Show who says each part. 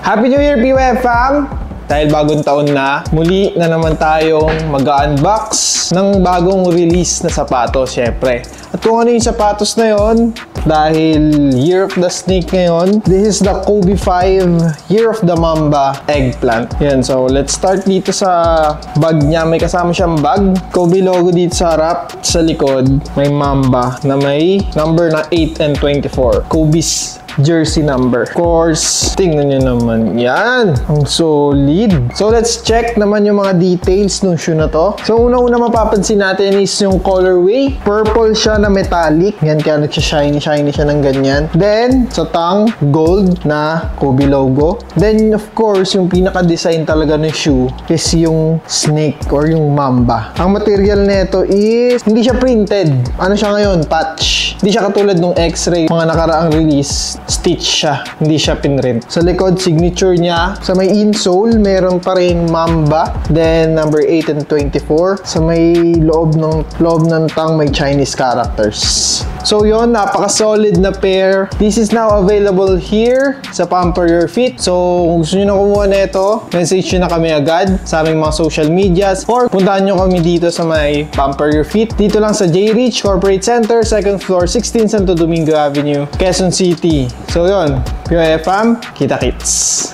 Speaker 1: Happy New Year, PUF fam! Dahil bagong taon na, muli na naman tayong mag-unbox ng bagong release na sapatos, syempre. At kung ano yung sapatos na yon, dahil Year of the Snake ngayon, this is the Kobe 5 Year of the Mamba Eggplant. Yan, so let's start dito sa bag niya. May kasama siyang bag. Kobe logo dito sa harap. Sa likod, may Mamba na may number na 8 and 24. Kobe's jersey number. Of course, tingnan nyo naman. Yan! Ang solid. So, let's check naman yung mga details ng shoe na to. So, una-una mapapansin natin is yung colorway. Purple siya na metallic. Yan, kaya nagsha-shiny siya ng ganyan. Then, sa tongue, gold na Kobe logo. Then, of course, yung pinaka-design talaga ng shoe is yung snake or yung mamba. Ang material nito is, hindi siya printed. Ano siya ngayon? Patch. Hindi siya katulad ng X-ray. Mga nakaraang release, stitch siya, hindi siya pinrint. Sa likod, signature niya. Sa may insole, meron pa rin Mamba. Then, number 8 and 24. Sa may loob ng tongue, may Chinese characters. So, yon, napaka-solid na pair. This is now available here sa Pamper Your Feet. So, kung gusto nyo na kumuha na ito, message nyo na kami agad sa aming mga social medias or puntahan nyo kami dito sa may Pamper Your Feet. Dito lang sa J-Reach Corporate Center, 2nd floor, 16 Santo Domingo Avenue, Quezon City. So, yun. PUF fam, kita-kits!